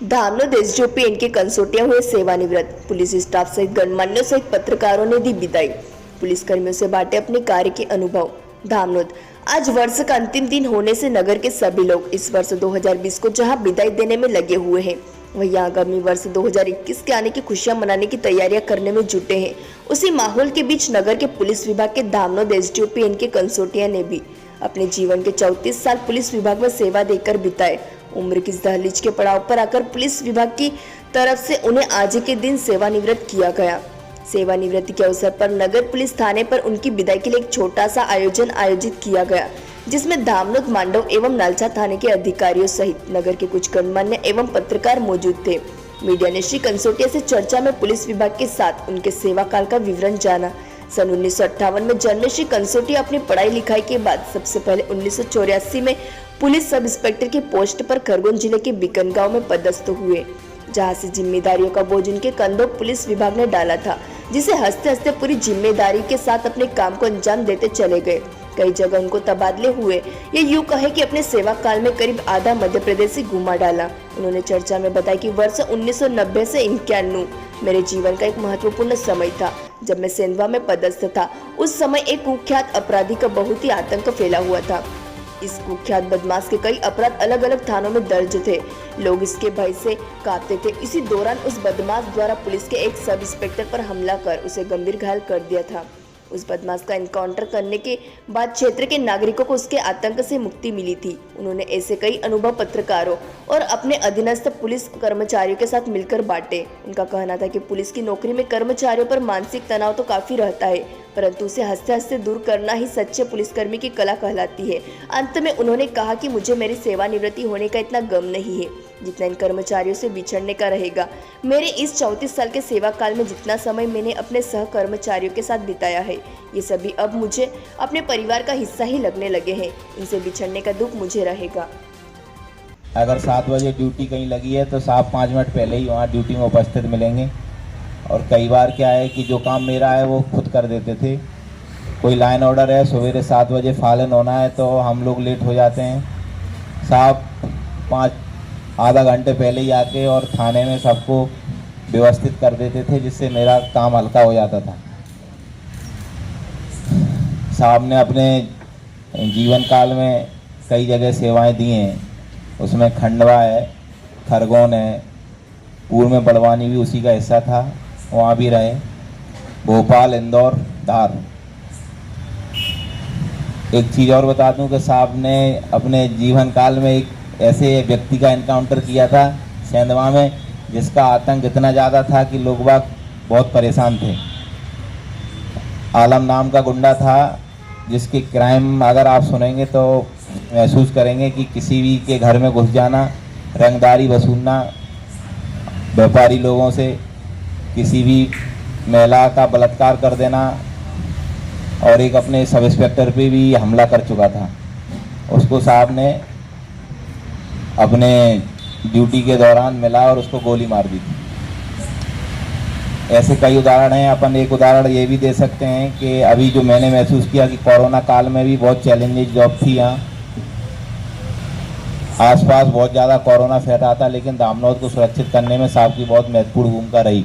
Dhamnod SDOP इनके कंसोटिया हुए सेवानिवृत्त पुलिस स्टाफ सहित गणमान्यों सहित पत्रकारों ने दी विदाई। पुलिसकर्मियों से बांटे अपने कार्य के अनुभव। धामनोद आज वर्ष का अंतिम दिन होने से नगर के सभी लोग इस वर्ष 2020 को जहां विदाई देने में लगे हुए हैं, वहीं आगामी वर्ष 2021 के आने की खुशियां मनाने की तैयारियां करने में जुटे हैं। उसी माहौल के बीच नगर के पुलिस विभाग के धामनोद एसडीओपी इनके कंसोटिया ने भी अपने जीवन के 34 साल पुलिस विभाग में सेवा देकर बिताए। उम्र की दहलीज के पड़ाव पर आकर पुलिस विभाग की तरफ से उन्हें आज के दिन सेवानिवृत्त किया गया। सेवानिवृत्ति के अवसर पर नगर पुलिस थाने पर उनकी विदाई के लिए एक छोटा सा आयोजन आयोजित किया गया, जिसमें धामनोद मांडव एवं नालचा थाने के अधिकारियों सहित नगर के कुछ गणमान्य एवं पत्रकार मौजूद थे। मीडिया ने श्री कंसोटिया से चर्चा में पुलिस विभाग के साथ उनके सेवा काल का विवरण जाना। सन 1958 में जन्मे श्री कंसोटिया अपनी पढ़ाई लिखाई के बाद सबसे पहले 1984 में पुलिस सब इंस्पेक्टर की पोस्ट पर खरगोन जिले के बिकन गांव में पदस्थ हुए, जहां से जिम्मेदारियों का बोझ उनके कंधों पुलिस विभाग ने डाला था, जिसे हंसते हंसते पूरी जिम्मेदारी के साथ अपने काम को अंजाम देते चले गए। कई जगह उनको तबादले हुए। ये यूं कहे कि अपने सेवा काल में करीब आधा मध्य प्रदेश ही घुमा डाला। उन्होंने चर्चा में बताया कि वर्ष 1990 से 91 मेरे जीवन का एक महत्वपूर्ण समय था, जब मैं सेंधवा में पदस्थ था। उस समय एक कुख्यात अपराधी का बहुत ही आतंक फैला हुआ था। इस कुख्यात बदमाश के कई अपराध अलग अलग थानों में दर्ज थे। लोग इसके भय से कांपते थे। इसी दौरान उस बदमाश द्वारा पुलिस के एक सब इंस्पेक्टर पर हमला कर उसे गंभीर घायल कर दिया था। उस बदमाश का एनकाउंटर करने के बाद क्षेत्र के नागरिकों को उसके आतंक से मुक्ति मिली थी। उन्होंने ऐसे कई अनुभव पत्रकारों और अपने अधीनस्थ पुलिस कर्मचारियों के साथ मिलकर बांटे। उनका कहना था कि पुलिस की नौकरी में कर्मचारियों पर मानसिक तनाव तो काफी रहता है, परंतु उसे हंसते हंसते दूर करना ही सच्चे पुलिसकर्मी की कला कहलाती है। अंत में उन्होंने कहा कि मुझे मेरी सेवानिवृत्ति होने का इतना गम नहीं है जितना इन कर्मचारियों से बिछड़ने का रहेगा। मेरे इस 34 साल के सेवा काल में जितना समय मैंने अपने सह कर्मचारियों के साथ बिताया है, ये सभी अब मुझे अपने परिवार का हिस्सा ही लगने लगे हैं। इनसे बिछड़ने का दुख मुझे रहेगा। अगर 7 बजे ड्यूटी कहीं लगी है तो साहब 5 मिनट पहले ही वहाँ ड्यूटी में उपस्थित मिलेंगे। और कई बार क्या है कि जो काम मेरा है वो खुद कर देते थे। कोई लाइन ऑर्डर है, सवेरे 7 बजे फालन होना है तो हम लोग लेट हो जाते हैं। साहब आधा घंटे पहले ही आके और थाने में सबको व्यवस्थित कर देते थे, जिससे मेरा काम हल्का हो जाता था। साहब ने अपने जीवन काल में कई जगह सेवाएं दी हैं। उसमें खंडवा है, खरगोन है, पूर्व में बड़वानी भी उसी का हिस्सा था, वहाँ भी रहे, भोपाल, इंदौर, धार। एक चीज़ और बता दूं कि साहब ने अपने जीवन काल में एक ऐसे व्यक्ति का एनकाउंटर किया था सेंधवा में, जिसका आतंक इतना ज़्यादा था कि लोग बाग बहुत परेशान थे। आलम नाम का गुंडा था, जिसके क्राइम अगर आप सुनेंगे तो महसूस करेंगे कि किसी भी के घर में घुस जाना, रंगदारी वसूलना, व्यापारी लोगों से किसी भी महिला का बलात्कार कर देना, और एक अपने सब इंस्पेक्टर पे भी हमला कर चुका था। उसको साहब ने अपने ड्यूटी के दौरान मिला और उसको गोली मार दी थी। ऐसे कई उदाहरण हैं। अपन एक उदाहरण ये भी दे सकते हैं कि अभी जो मैंने महसूस किया कि कोरोना काल में भी बहुत चैलेंजिंग जॉब थी। यहाँ आसपास बहुत ज़्यादा कोरोना फैला था, लेकिन धामनोद को सुरक्षित करने में साहब की बहुत महत्वपूर्ण भूमिका रही।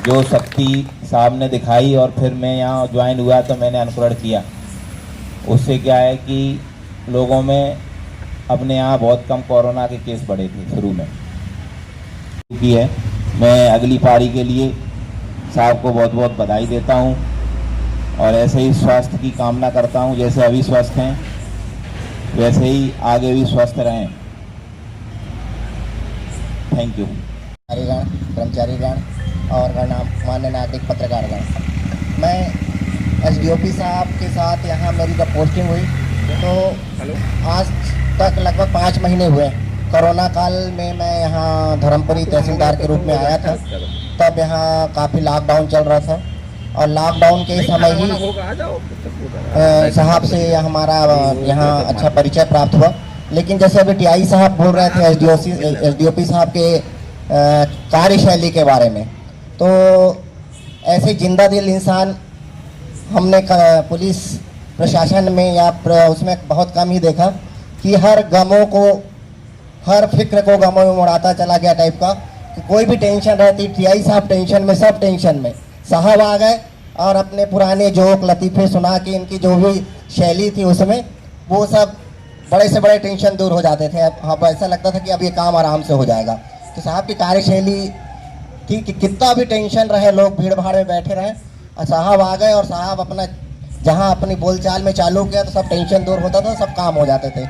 जो शक्ति साहब ने दिखाई, और फिर मैं यहाँ ज्वाइन हुआ तो मैंने अनुकरण किया। उससे क्या है कि लोगों में अपने यहाँ बहुत कम कोरोना के केस बढ़े थे शुरू में की है। मैं अगली पारी के लिए साहब को बहुत बहुत बधाई देता हूँ, और ऐसे ही स्वास्थ्य की कामना करता हूँ। जैसे अभी स्वस्थ हैं वैसे ही आगे भी स्वस्थ रहें। Thank you. कर्मचारीगण और गणमान्य नागरिक पत्रकारगण, मैं एसडीओपी साहब के साथ यहाँ मेरी जब पोस्टिंग हुई तो आज तक लगभग 5 महीने हुए। कोरोना काल में मैं यहाँ धर्मपुरी तहसीलदार के रूप में आया था। तब यहाँ काफ़ी लॉकडाउन चल रहा था, और लॉकडाउन के समय ही साहब से हमारा यहाँ अच्छा परिचय प्राप्त हुआ। लेकिन जैसे अभी टीआई साहब बोल रहे थे एसडीओपी साहब के कार्यशैली के बारे में, तो ऐसे जिंदा दिल इंसान हमने पुलिस प्रशासन में या उसमें बहुत कम ही देखा कि हर गमों को हर फिक्र को गमों में उड़ाता चला गया टाइप का, कि कोई भी टेंशन रहती, टीआई साहब टेंशन में, सब टेंशन में। साहब आ गए और अपने पुराने जोक लतीफ़े सुना के इनकी जो भी शैली थी उसमें, वो सब बड़े से बड़े टेंशन दूर हो जाते थे। अब ऐसा लगता था कि अब ये काम आराम से हो जाएगा। तो साहब की कार्यशैली थी कि कितना भी टेंशन रहे, लोग भीड़ भाड़ में बैठे रहे और साहब आ गए और साहब अपना जहाँ अपनी बोलचाल में चालू किया तो सब टेंशन दूर होता था, सब काम हो जाते थे।